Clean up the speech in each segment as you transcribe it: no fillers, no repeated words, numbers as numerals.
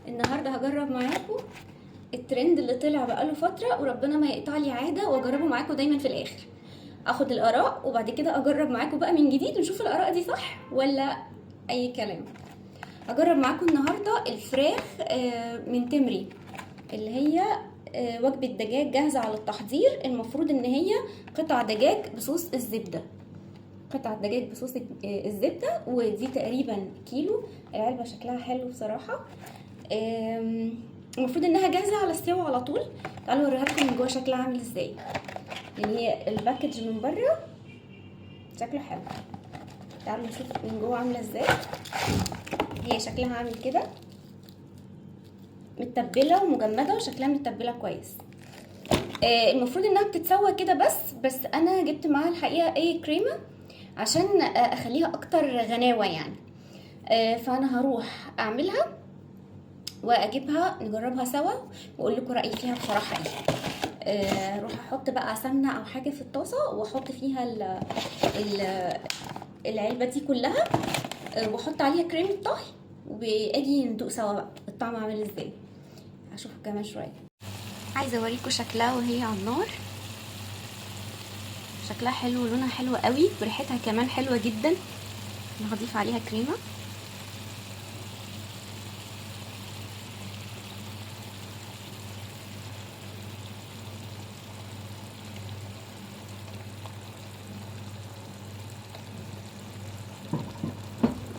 النهارده هجرب معاكم الترند اللي طلع بقاله فتره، وربنا ما يقطع لي عاده واجربه معاكم دايما في الاخر. اخد الاراء وبعد كده اجرب معاكم بقى من جديد ونشوف الاراء دي صح ولا اي كلام. هجرب معاكم النهارده الفراخ من تمري، اللي هي وجبه دجاج جاهزه على التحضير. المفروض ان هي قطع دجاج بصوص الزبده، قطعة دجاج بصوص الزبدة، ودي تقريبا كيلو. العلبة شكلها حلو بصراحة. المفروض انها جاهزة على السوا على طول. تعالوا اوريها لكم من جوه شكلها عامل ازاي. يعني هي الباكج من بره شكله حلو، تعالوا نشوف من جوه عاملة ازاي. هي شكلها عامل كده، متبلة ومجمدة وشكلها متبلة كويس. المفروض انها بتتسوى كده بس انا جبت معاها الحقيقة اي كريمة عشان اخليها اكتر غناوة يعني. فانا هروح اعملها واجيبها نجربها سوا واقول لكم رايي فيها بصراحه ايه. اروح احط بقى سمنه او حاجه في الطاسه واحط فيها العلبه دي كلها، واحط عليها كريمه طهي، واجي ندوق سوا بقى الطعم عامل ازاي. هشوفكم كمان شويه. عايزه اوريكم شكلها وهي على النار. شكلها حلو ولونها حلو قوي وريحتها كمان حلوه جدا. انا هضيف عليها كريمه.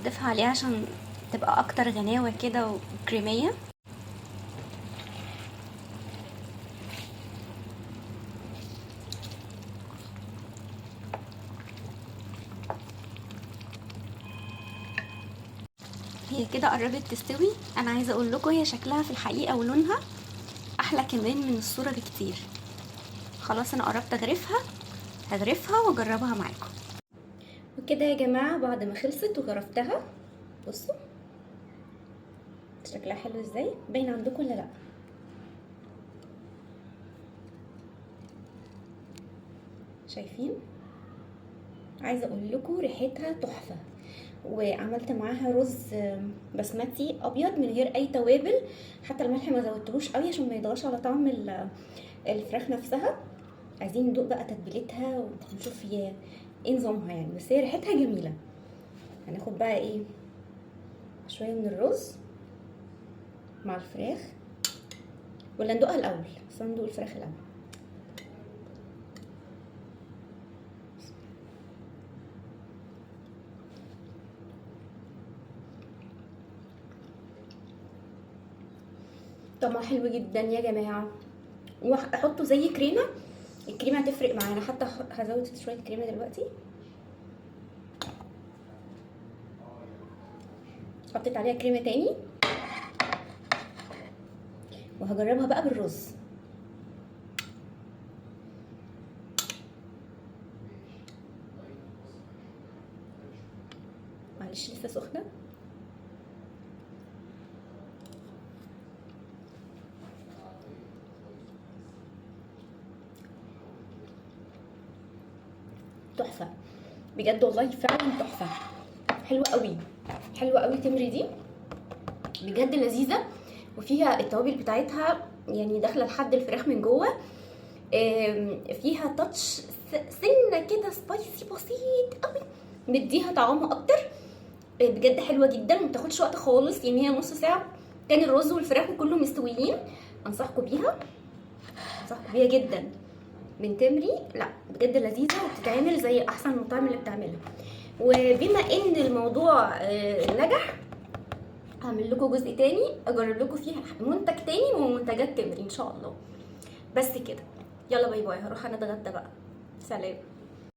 ضيفها عليها عشان تبقى اكتر غناوه كده وكريميه. هي كده قربت تستوي. انا عايزه اقول لكم هي شكلها في الحقيقه ولونها احلى كمان من الصوره بكتير. خلاص انا قربت هغرفها واجربها معاكم. وكده يا جماعه بعد ما خلصت وغرفتها، بصوا شكلها حلو ازاي. باين عندكم ولا لا؟ شايفين؟ عايزه اقول لكم ريحتها تحفه. وعملت معاها رز بسمتي ابيض من غير اي توابل، حتى الملح ما زودتهوش قوي عشان ما يضغطش على طعم الفراخ نفسها. عايزين ندوق بقى تتبيلتها ونشوف هي ايه نظامها يعني، بس هي ريحتها جميله. هناخد بقى ايه شويه من الرز مع الفراخ، ولا ندوقها الاول؟ بس ندوق الفراخ الاول. طعمها حلو جدا يا جماعه. واحطه زي كريمه، الكريمه هتفرق معانا. حتى هزود شويه كريمه دلوقتي. حطيت عليها كريمه تاني وهجربها بقى بالرز. معلش لسه سخنه. تحفه بجد والله، فعلا تحفه. حلوه قوي، حلوه قوي. تمري دي بجد لذيذه، وفيها التوابل بتاعتها يعني داخله لحد الفراخ من جوه. فيها تاتش سنه كده سبايسي بسيط قوي، مديها طعمها اكتر. بجد حلوه جدا، متاخدش وقت خالص. يعني هي نص ساعه كان الرز والفراخ وكله مستويين. انصحكم بيها، انصحكم بيها جدا. من تمري لا بجد لذيذه وبتتعمل زي احسن المطاعم اللي بتعملها. وبما ان الموضوع نجح، هعمل لكم جزء تاني اجرب لكم فيه منتج تاني من منتجات تمري ان شاء الله. بس كده، يلا باي باي. هروح انا اتغدى بقى. سلام.